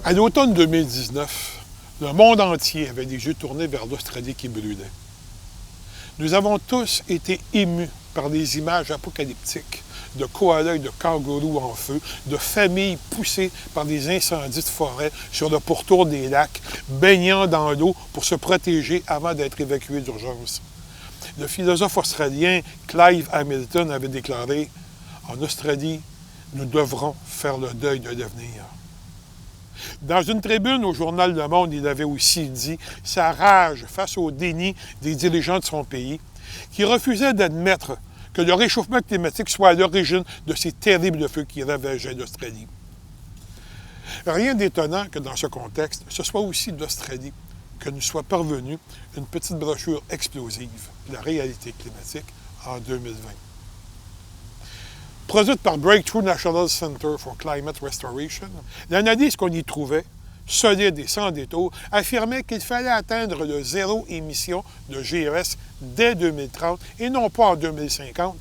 À l'automne 2019, le monde entier avait les yeux tournés vers l'Australie qui brûlait. Nous avons tous été émus par les images apocalyptiques de koalas et de kangourous en feu, de familles poussées par des incendies de forêt sur le pourtour des lacs, baignant dans l'eau pour se protéger avant d'être évacués d'urgence. Le philosophe australien Clive Hamilton avait déclaré « En Australie, nous devrons faire le deuil de l'avenir ». Dans une tribune au journal Le Monde, il avait aussi dit sa rage face au déni des dirigeants de son pays, qui refusaient d'admettre que le réchauffement climatique soit à l'origine de ces terribles feux qui ravageaient l'Australie. Rien d'étonnant que dans ce contexte, ce soit aussi l'Australie que nous soit parvenue une petite brochure explosive, La réalité climatique, en 2020. Produite par Breakthrough National Center for Climate Restoration, l'analyse qu'on y trouvait, solide et sans détour, affirmait qu'il fallait atteindre le zéro émission de GES dès 2030 et non pas en 2050,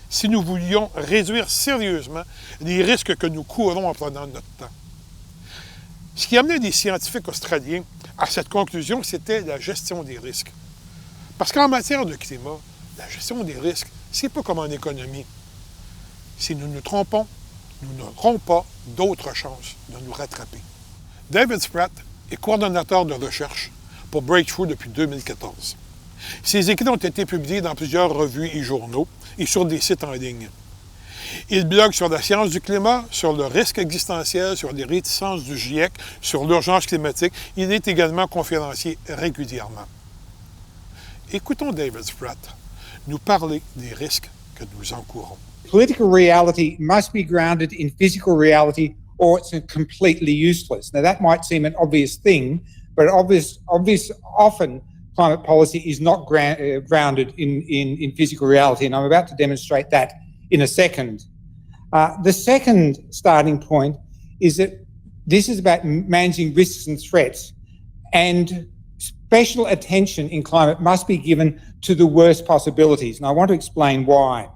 si nous voulions réduire sérieusement les risques que nous courons en prenant notre temps. Ce qui amenait les scientifiques australiens à cette conclusion, c'était la gestion des risques. Parce qu'en matière de climat, la gestion des risques, c'est pas comme en économie. Si nous nous trompons, nous n'aurons pas d'autre chance de nous rattraper. David Spratt est coordonnateur de recherche pour Breakthrough depuis 2014. Ses écrits ont été publiés dans plusieurs revues et journaux et sur des sites en ligne. Il blogue sur la science du climat, sur le risque existentiel, sur les réticences du GIEC, sur l'urgence climatique. Il est également conférencier régulièrement. Écoutons David Spratt nous parler des risques que nous encourons. Political reality must be grounded in physical reality or it's completely useless. Now that might seem an obvious thing, but often climate policy is not grounded in physical reality, and I'm about to demonstrate that in a second. The second starting point is that this is about managing risks and threats, and special attention in climate must be given to the worst possibilities, and I want to explain why.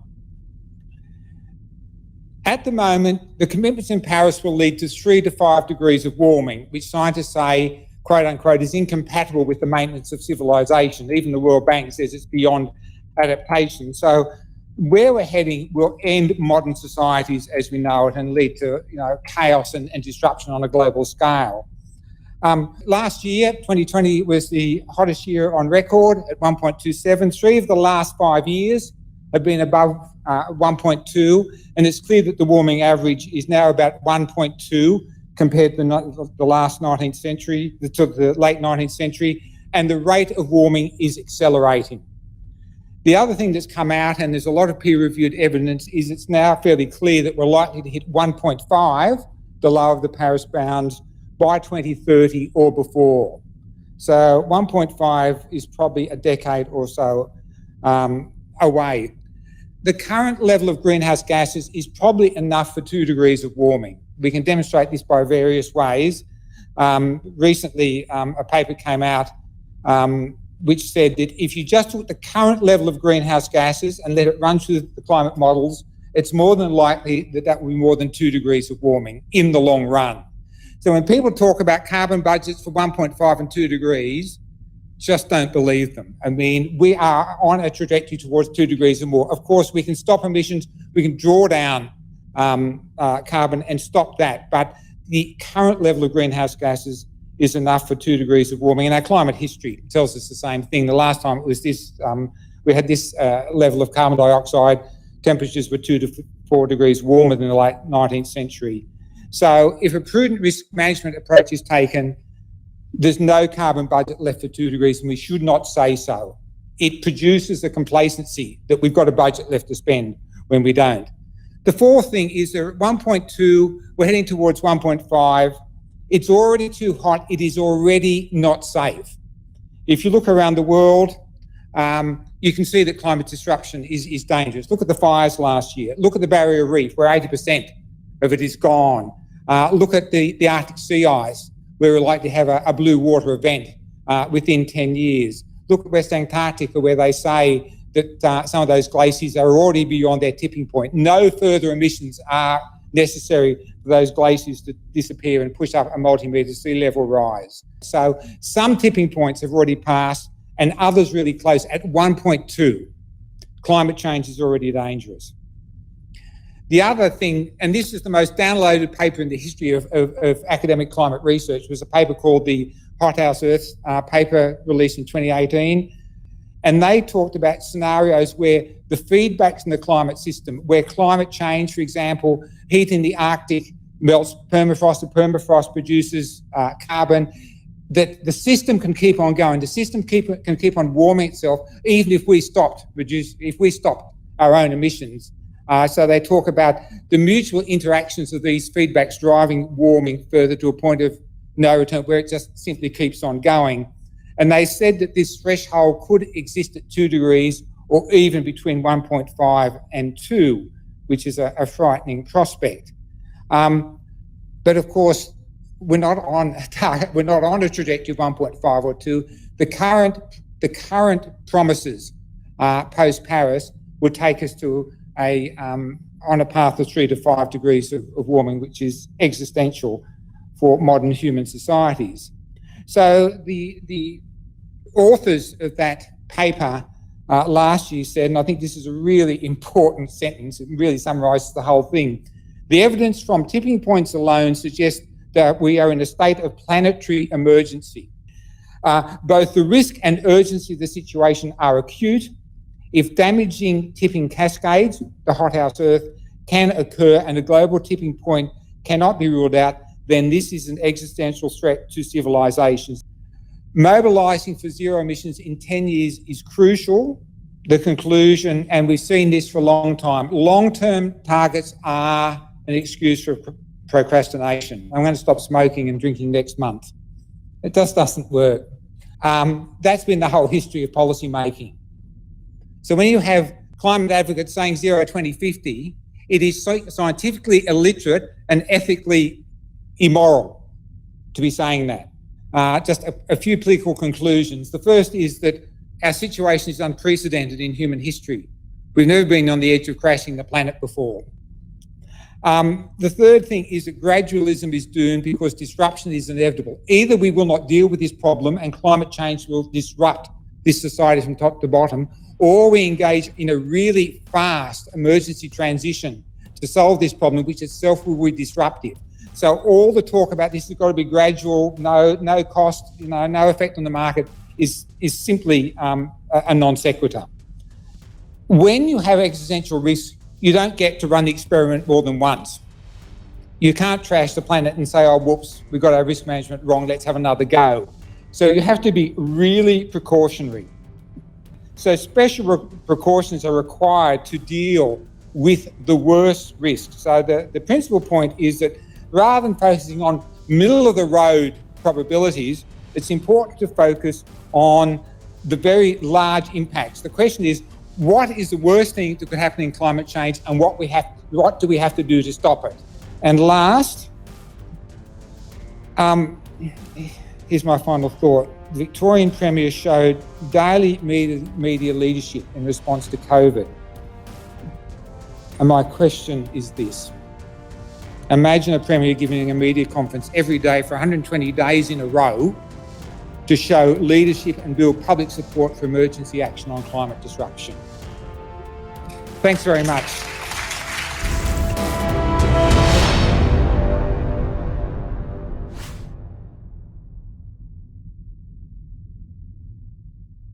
At the moment, the commitments in Paris will lead to 3 to 5 degrees of warming, which scientists say, quote unquote, is incompatible with the maintenance of civilization. Even the World Bank says it's beyond adaptation. So where we're heading will end modern societies as we know it and lead to chaos and disruption on a global scale. Last year, 2020, was the hottest year on record at 1.27. 3 of the last 5 years have been above 1.2, and it's clear that the warming average is now about 1.2 compared to the last 19th century, to the late 19th century, and the rate of warming is accelerating. The other thing that's come out, and there's a lot of peer-reviewed evidence, is it's now fairly clear that we're likely to hit 1.5, the low of the Paris bounds, by 2030 or before. So 1.5 is probably a decade or so away. The current level of greenhouse gases is probably enough for 2 degrees of warming. We can demonstrate this by various ways. Recently, a paper came out which said that if you just took the current level of greenhouse gases and let it run through the climate models, it's more than likely that that will be more than 2 degrees of warming in the long run. So when people talk about carbon budgets for 1.5 and 2 degrees, just don't believe them. I mean, we are on a trajectory towards 2 degrees or more. Of course, we can stop emissions, we can draw down carbon and stop that, but the current level of greenhouse gases is enough for 2 degrees of warming. And our climate history tells us the same thing. The last time it was this, we had this level of carbon dioxide, temperatures were 2 to 4 degrees warmer than the late 19th century. So if a prudent risk management approach is taken, there's no carbon budget left for 2 degrees, and we should not say so. It produces a complacency that we've got a budget left to spend when we don't. The fourth thing is that at 1.2, we're heading towards 1.5. It's already too hot. It is already not safe. If you look around the world, you can see that climate disruption is dangerous. Look at the fires last year. Look at the Barrier Reef, where 80% of it is gone. Look at the Arctic sea ice, where we're likely to have a blue water event within 10 years. Look at West Antarctica, where they say that some of those glaciers are already beyond their tipping point. No further emissions are necessary for those glaciers to disappear and push up a multi-metre sea level rise. So some tipping points have already passed and others really close at 1.2. Climate change is already dangerous. The other thing, and this is the most downloaded paper in the history of academic climate research, was a paper called the Hothouse Earth paper released in 2018. And they talked about scenarios where the feedbacks in the climate system, where climate change, for example, heat in the Arctic melts permafrost, and permafrost produces carbon, that the system can keep on going. The system can keep on warming itself, even if we stop our own emissions. So they talk about the mutual interactions of these feedbacks driving warming further to a point of no return, where it just simply keeps on going. And they said that this threshold could exist at 2 degrees or even between 1.5 and 2, which is a frightening prospect. But of course, we're not on a target. We're not on a trajectory of 1.5 or 2. The current promises post-Paris would take us to on a path of 3 to 5 degrees of warming, which is existential for modern human societies. So the authors of that paper last year said, and I think this is a really important sentence, it really summarises the whole thing, the evidence from tipping points alone suggests that we are in a state of planetary emergency. Both the risk and urgency of the situation are acute. If damaging tipping cascades, the hothouse Earth, can occur and a global tipping point cannot be ruled out, then this is an existential threat to civilizations. Mobilising for zero emissions in 10 years is crucial. The conclusion, and we've seen this for a long time, long-term targets are an excuse for procrastination. I'm going to stop smoking and drinking next month. It just doesn't work. That's been the whole history of policy making. So when you have climate advocates saying 2050, it is scientifically illiterate and ethically immoral to be saying that. Just a few political conclusions. The first is that our situation is unprecedented in human history. We've never been on the edge of crashing the planet before. The third thing is that gradualism is doomed because disruption is inevitable. Either we will not deal with this problem and climate change will disrupt this society from top to bottom, or we engage in a really fast emergency transition to solve this problem, which itself will be disruptive. So all the talk about this has got to be gradual, no cost, no effect on the market is simply a non sequitur. When you have existential risk, you don't get to run the experiment more than once. You can't trash the planet and say, oh, whoops, we got our risk management wrong, let's have another go. So you have to be really precautionary. So special precautions are required to deal with the worst risks. So the principal point is that rather than focusing on middle-of-the-road probabilities, it's important to focus on the very large impacts. The question is, what is the worst thing that could happen in climate change, and what do we have to do to stop it? And last, here's my final thought. The Victorian Premier showed daily media leadership in response to COVID. And my question is this. Imagine a Premier giving a media conference every day for 120 days in a row to show leadership and build public support for emergency action on climate disruption. Thanks very much.